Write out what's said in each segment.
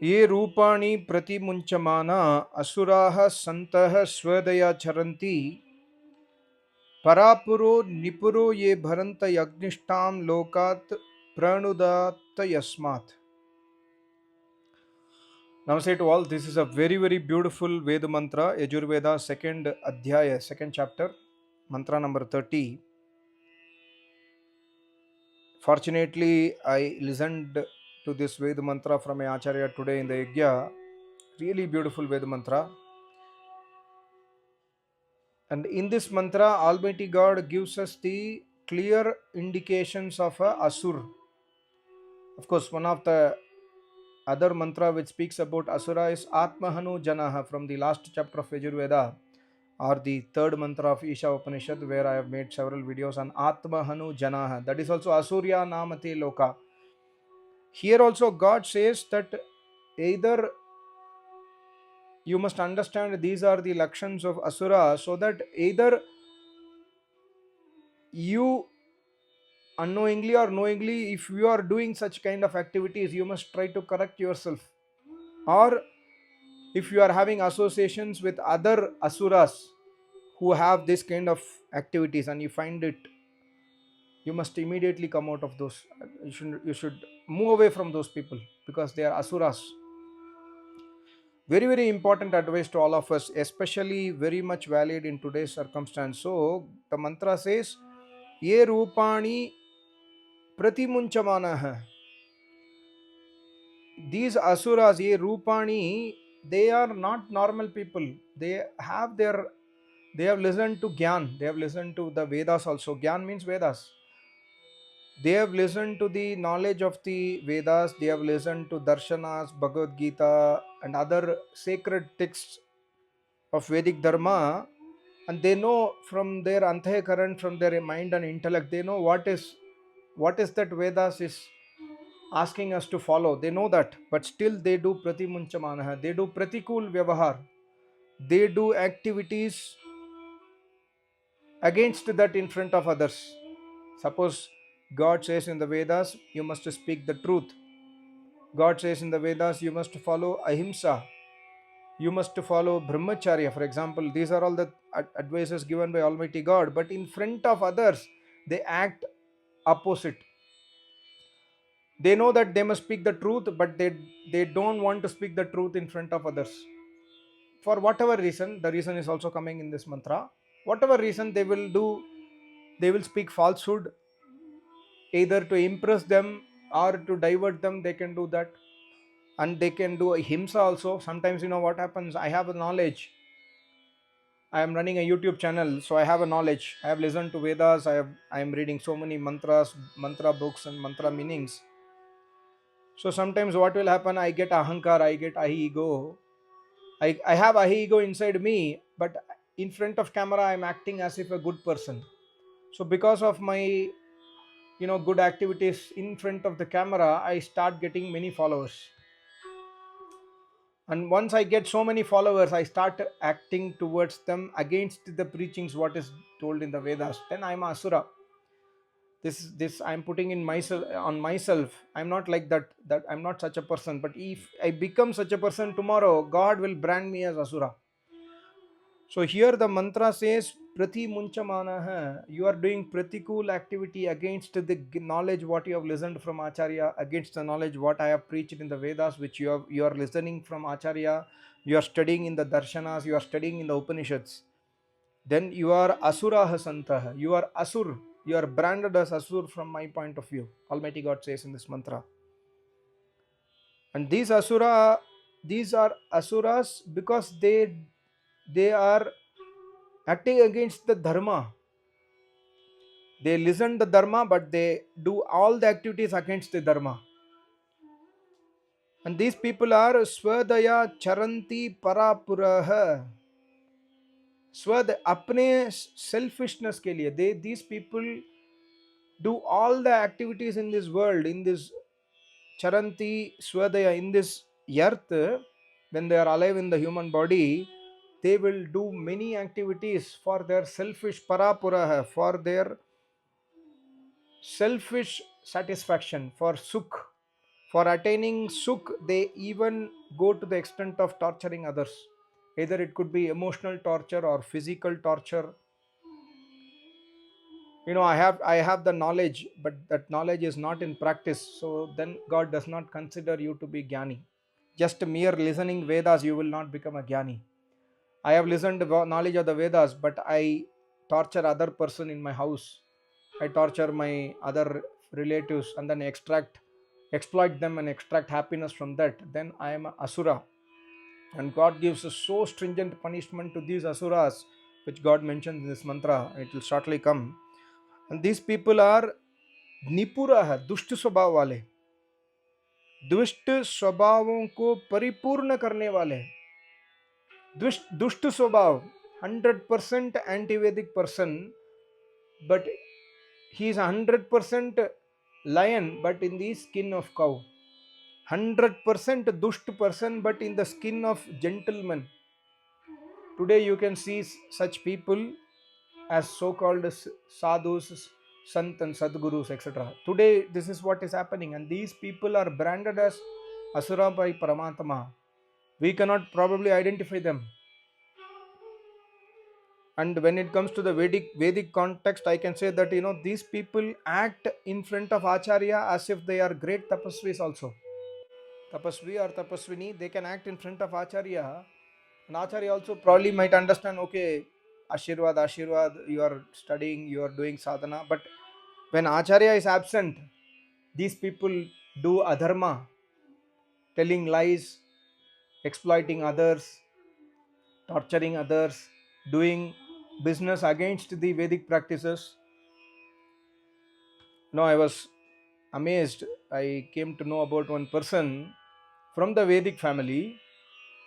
ये रूपाणि प्रतिमुञ्चमाना असुराः सन्तः स्वदया चरन्ति परापुरो निपुरो ये भरन्त यज्ञिष्ठां लोकात् प्रणुदात यस्मात्. Namaste to all. This is a very, very beautiful Veda mantra, Yajurveda, second adhyaya, second chapter, mantra number 30. Fortunately, I listened to this Veda mantra from my Acharya today in the Yajna. Really beautiful Veda mantra. And in this mantra, Almighty God gives us the clear indications of a Asur. Of course, one of the other mantra which speaks about Asura is Atmahanu Janaha from the last chapter of Yajurveda, or the third mantra of Isha Upanishad, where I have made several videos on Atmahanu Janaha. That is also Asurya Namate Loka. Here also God says that either you must understand these are the Lakshans of Asura, so that either you unknowingly or knowingly, if you are doing such kind of activities, you must try to correct yourself. Or if you are having associations with other Asuras who have this kind of activities and you find it, you must immediately come out of those. You should move away from those people because they are Asuras. Very, very important advice to all of us, especially very much valid in today's circumstance. So the mantra says, Ye Rupani Pratimunchamanaha. These Asuras, Ye Rupani, they are not normal people. They have listened to Gyan. They have listened to the Vedas also. Gyan means Vedas. They have listened to the knowledge of the Vedas. They have listened to Darshanas, Bhagavad Gita, and other sacred texts of Vedic Dharma. And they know from their Antahakaran, from their mind and intellect, they know what is that Vedas is asking us to follow. They know that, but still they do Pratimunchamanaha. They do Pratikul Vyavahar. They do activities against that in front of others. Suppose God says in the Vedas, you must speak the truth. God says in the Vedas, you must follow Ahimsa. You must follow Brahmacharya, for example. These are all the advices given by Almighty God. But in front of others, they act opposite. They know that they must speak the truth, but they don't want to speak the truth in front of others. For whatever reason, the reason is also coming in this mantra. Whatever reason they will speak falsehood, either to impress them or to divert them. They can do that. And they can do himsa also. Sometimes, what happens, I have a knowledge. I am running a YouTube channel, so I have a knowledge. I have listened to Vedas. I am reading so many mantras, mantra books and mantra meanings. So sometimes what will happen, I get ahankar, I get ahi ego. I have ahi ego inside me, but in front of camera I am acting as if a good person. So because of my good activities in front of the camera, I start getting many followers. And once I get so many followers, I start acting towards them against the preachings what is told in the Vedas. Then I'm Asura. This I'm putting in myself on myself. I'm not like that I'm not such a person. But if I become such a person tomorrow, God will brand me as Asura. So here the mantra says, Prati Munchamanaha, you are doing pratikul activity against the knowledge what you have listened from Acharya, against the knowledge what I have preached in the Vedas, which you are listening from Acharya, you are studying in the Darshanas, you are studying in the Upanishads. Then you are Asura Santah, you are Asur, you are branded as Asur from my point of view. Almighty God says in this mantra. And these are Asuras because they are acting against the dharma. They listen the dharma, but they do all the activities against the dharma. And these people are Swadaya Charanti Parapuraha. Swad apne selfishness ke liye. These people do all the activities in this world, in this Charanti Swadaya, in this earth, when they are alive in the human body, they will do many activities for their selfish parapuraha, for their selfish satisfaction, for sukh, For attaining sukh, they even go to the extent of torturing others. Either it could be emotional torture or physical torture. I have the knowledge, but that knowledge is not in practice, so then God does not consider you to be jnani. Just mere listening Vedas, you will not become a jnani. I have listened the knowledge of the Vedas, but I torture other person in my house. I torture my other relatives and then exploit them and extract happiness from that. Then I am a asura, and God gives a so stringent punishment to these asuras, which God mentions in this mantra. It will shortly come. And these people are निपुरा है, दुष्ट स्वभाव वाले, दुष्ट स्वभावों को परिपूर्ण करने वाले. दुष्ट स्वभाव, 100% anti-Vedic person, but he is 100% lion but in the skin of cow. 100% dusht person but in the skin of gentleman. Today you can see such people as so-called sadhus, sant and sadgurus, etc. Today this is what is happening, and these people are branded as asura by Paramatma. We cannot probably identify them. And when it comes to the Vedic context, I can say that these people act in front of acharya as if they are great tapasvis also. Tapasvi or tapaswini, they can act in front of acharya, and acharya also probably might understand, okay, ashirwad, you are studying, you are doing sadhana. But when acharya is absent, these people do adharma, telling lies, exploiting others, torturing others, doing business against the Vedic practices. No, I was amazed. I came to know about one person from the Vedic family.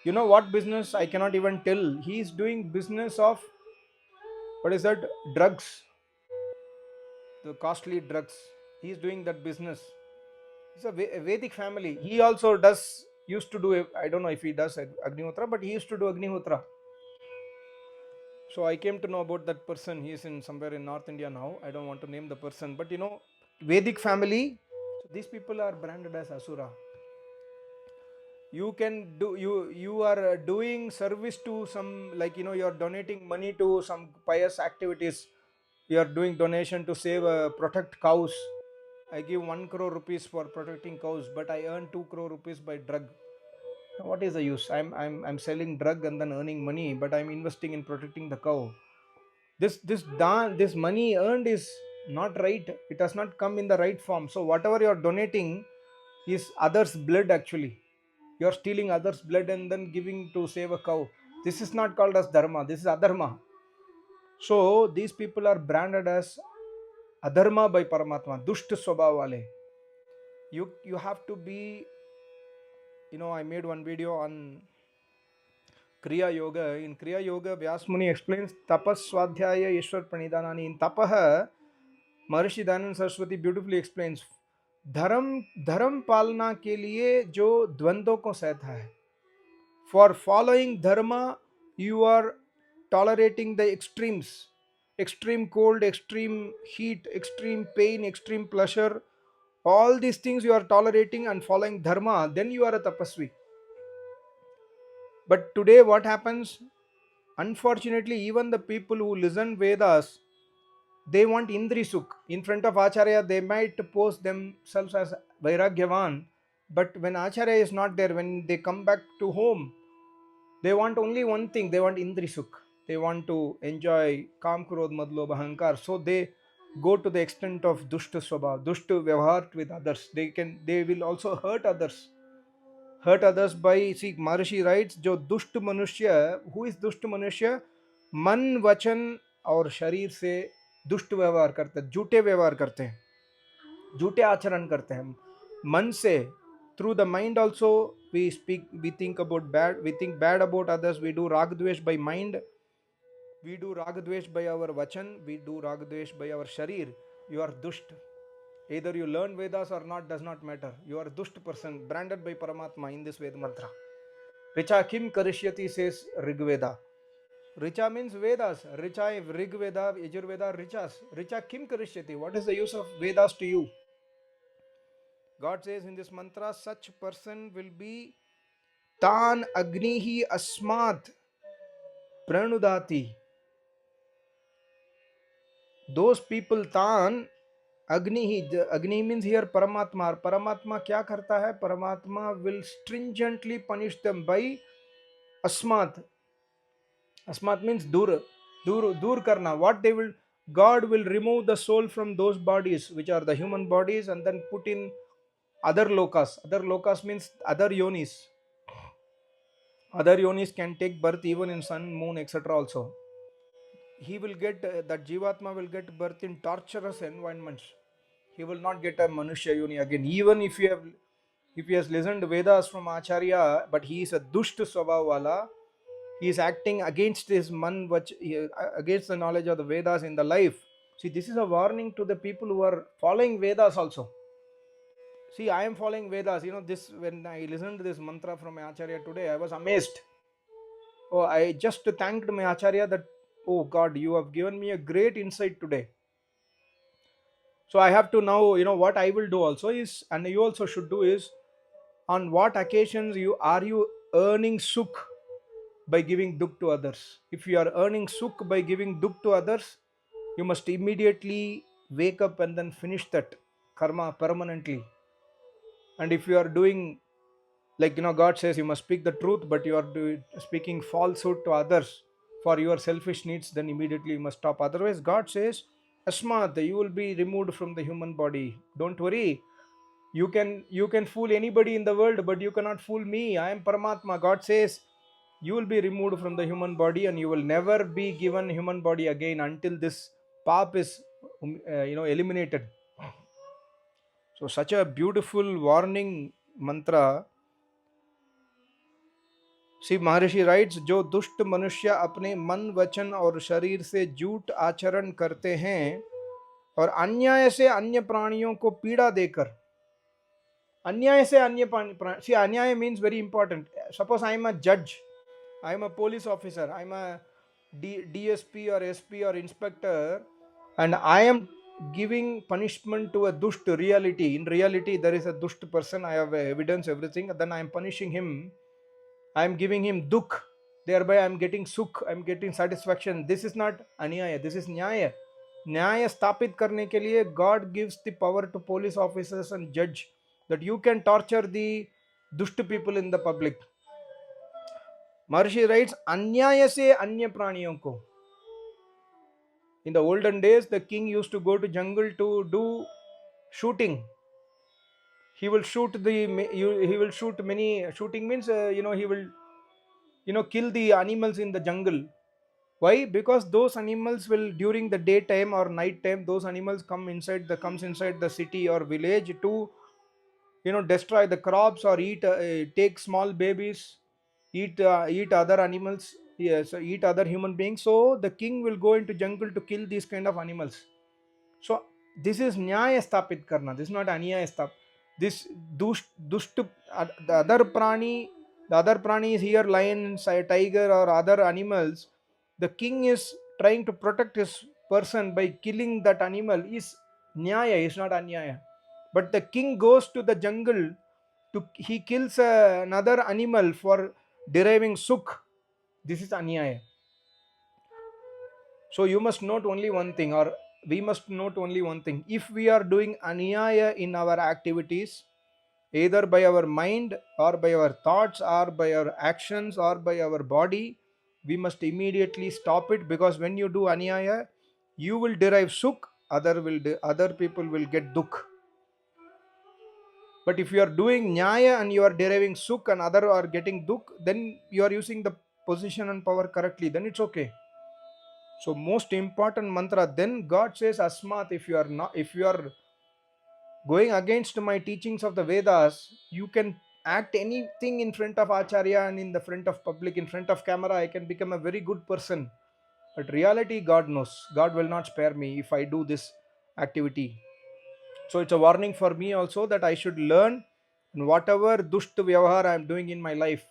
You know what business? I cannot even tell. He is doing business of, what is that? Drugs, the costly drugs. He is doing that business. It's a Vedic family. He also used to do, I don't know if he does Agnihotra, but he used to do Agnihotra. So I came to know about that person. He is in somewhere in North India now. I don't want to name the person, but Vedic family. So these people are branded as asura. You are doing service to some, like you are donating money to some pious activities. You are doing donation to save protect cows. I give 1 crore rupees for protecting cows, but I earn 2 crore rupees by drug. What is the use? I'm selling drug and then earning money, but I'm investing in protecting the cow. This money earned is not right. It has not come in the right form. So whatever you are donating is others' blood. Actually, you are stealing others' blood and then giving to save a cow. This is not called as dharma. This is adharma. So these people are branded as adharma by Paramatma, dushta swabhav wale. You have to be. I made one video on Kriya Yoga. In Kriya Yoga, Vyas Muni explains tapas swadhyaya ishwar pranidhanani. In tapaha, Maharishi Dayananda Saraswati beautifully explains, धर्म पालना के लिए जो द्वंद्वों को सहता है. For following dharma, you are tolerating the extremes, extreme cold, extreme heat, extreme pain, extreme pleasure. All these things you are tolerating and following dharma, then you are a tapasvi. But today what happens? Unfortunately, even the people who listen Vedas, they want Indri Sukh. In front of Acharya, they might pose themselves as Vairagyavan. But when Acharya is not there, when they come back to home, they want only one thing. They want Indri Sukh. They want to enjoy Kam, Krodh, Madh, Lobh, Ahankar. So they go to the extent of Dushta Swabhav, Dushta Vyavahar with others. They will also hurt others. Hurt others by, see, Maharishi writes, जो दुष्ट मनुष्य, who is दुष्ट मनुष्य? मन, वचन और शरीर से दुष्ट व्यवहार करते हैं, झूठे व्यवहार करते हैं, झूठे आचरण करते हैं. मन से, through the mind also we speak, we think bad about others. We do rag dvesh by mind, we do rag dvesh by our vachan, we do rag dvesh by our sharir. You are dusht. Either you learn Vedas or not, does not matter. You are a dusht person, branded by Paramatma in this Ved mantra. Richa kim karishyati, says Rigveda. Richa means Vedas. Richa, Rigveda, Yajurveda, Richas. Richa kim karishyati. What is the use of Vedas to you? God says in this mantra, such person will be Tan Agnihi Asmat Pranudati. Those people Tan Agnihi, Agni means here Paramatma. Paramatma kya karta hai? Paramatma will stringently punish them by Asmat. Asmat means dur karna. What they will, God will remove the soul from those bodies, which are the human bodies, and then put in other lokas. Other lokas means other yonis. Other yonis can take birth even in sun, moon, etc. also. He will get, that Jivatma will get birth in torturous environments. He will not get a Manushya Yoni again. Even if he has listened Vedas from Acharya, but he is a Dusht Swabhavala, he is acting against his man, against the knowledge of the Vedas in the life. See, this is a warning to the people who are following Vedas also. See, I am following Vedas. This, when I listened to this mantra from my Acharya today, I was amazed. Oh, I just thanked my Acharya that, oh God, you have given me a great insight today. So I have to now, what I will do also is, and you also should do is, on what occasions are you earning sukh by giving dukh to others? If you are earning sukh by giving dukh to others, you must immediately wake up and then finish that karma permanently. And if you are doing, like, God says you must speak the truth, but you are speaking falsehood to others for your selfish needs, then immediately you must stop. Otherwise, God says, Asmat, you will be removed from the human body. Don't worry. You can fool anybody in the world, but you cannot fool me. I am Paramatma. God says you will be removed from the human body and you will never be given human body again until this pap is eliminated. So such a beautiful warning mantra. See, Maharishi writes, जो दुष्ट मनुष्य अपने मन वचन और शरीर से झूठ आचरण करते हैं और अन्याय से अन्य प्राणियों को पीड़ा देकर, अन्याय से अन्य प्राणी, see, अन्याय means very important. Suppose I am a judge, I am a police officer, I am a DSP or SP or inspector, and I am giving punishment to a dusht reality. In reality, there is a dusht person, I have evidence, everything, and then I am punishing him. I am giving him dukh, thereby I am getting sukh, I am getting satisfaction. This is not anyaya, this is nyaya. Nyaya स्थापित करने के लिए God gives the power to police officers and judge that you can torture the dusht people in the public. Maharishi writes, अन्याय से अन्य प्राणियों को. In the olden days, the king used to go to jungle to do shooting. He will shoot many. Shooting means he will kill the animals in the jungle. Why? Because those animals will, during the daytime or night time, those animals comes inside the city or village to destroy the crops or take small babies, eat other animals, yes, eat other human beings. So the king will go into jungle to kill these kind of animals. So this is nyaya stapit karna. This is not anyaya stap. This dusht the other prani is here, lion, tiger or other animals. The king is trying to protect his person by killing that animal. Is nyaya, is not anyaya. But the king goes to the jungle he kills another animal for deriving sukh. This is anyaya. So you must note only one thing, or we must note only one thing. If we are doing anyaya in our activities, either by our mind or by our thoughts or by our actions or by our body, we must immediately stop it, because when you do anyaya, you will derive sukh, other people will get dukh. But if you are doing nyaya and you are deriving sukh and other are getting dukh, then you are using the position and power correctly, then it's okay. So most important mantra, then God says Asmat, if you are going against my teachings of the Vedas, you can act anything in front of Acharya and in the front of public, in front of camera, I can become a very good person. But reality, God knows. God will not spare me if I do this activity. So it's a warning for me also that I should learn whatever dusht vyavahar I am doing in my life.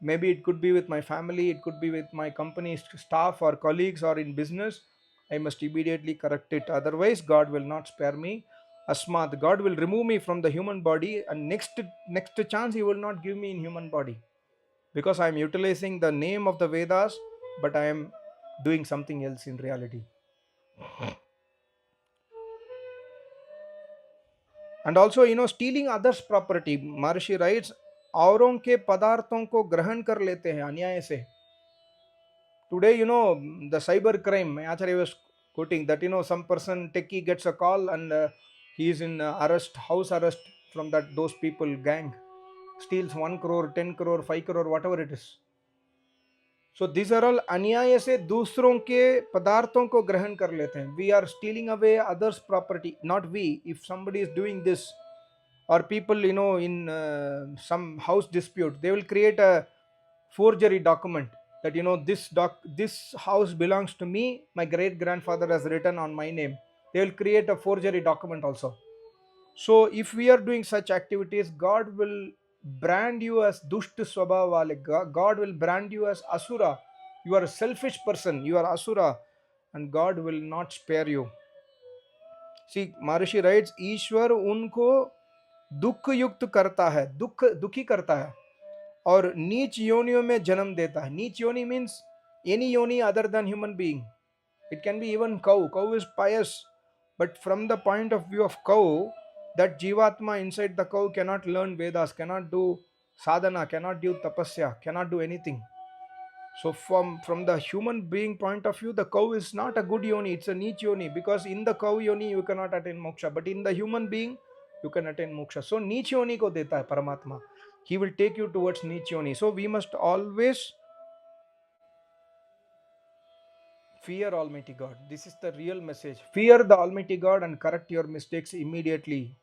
Maybe it could be with my family, it could be with my company staff or colleagues or in business. I must immediately correct it. Otherwise, God will not spare me. asmat, God will remove me from the human body, and next chance He will not give me in human body, because I am utilizing the name of the Vedas, but I am doing something else in reality. And also, stealing others property. Maharishi writes, औरों के पदार्थों को ग्रहण कर लेते हैं अन्याय से. Today, the cyber crime, Acharya was quoting that, some person techie gets a call, and he is in arrest, house arrest from those people, gang, steals 1 crore, 10 crore, 5 crore, whatever it is. So these are all अन्याय से दूसरों के पदार्थों को ग्रहण कर लेते हैं. We are stealing away others' property, not we. If somebody is doing this, or people, in some house dispute, they will create a forgery document that, this house belongs to me, my great grandfather has written on my name. They will create a forgery document also. So if we are doing such activities, God will brand you as dushta swabhava wale. God will brand you as asura. You are a selfish person, you are asura, and God will not spare you. See, Maharishi writes, ईश्वर उनको दुख युक्त करता है, दुखी करता है, और नीच योनियों में जन्म देता है. नीच yoni means any yoni other than human being. It can be even cow. Cow is pious, but from the point of view of cow, that jivatma inside the cow cannot learn Vedas, cannot do sadhana, cannot do tapasya, cannot do anything. So from the human being point of view, the cow is not a good yoni, it's a neech yoni, because in the cow yoni you cannot attain moksha, but in the human being you can attain moksha. So neech yoni ko deta hai Paramatma. He will take you towards neech yoni. So we must always fear Almighty God. This is the real message. Fear the Almighty God and correct your mistakes immediately.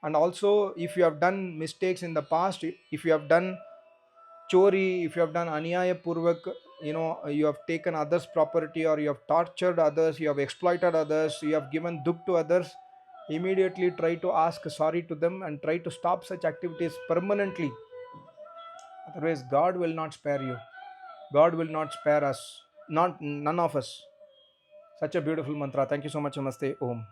And also, if you have done mistakes in the past, if you have done chori, if you have done anyaya purvak, you have taken others' property, or you have tortured others, you have exploited others, you have given dukh to others, immediately try to ask sorry to them and try to stop such activities permanently. Otherwise, God will not spare you. God will not spare us. None of us. Such a beautiful mantra. Thank you so much. Namaste. Om.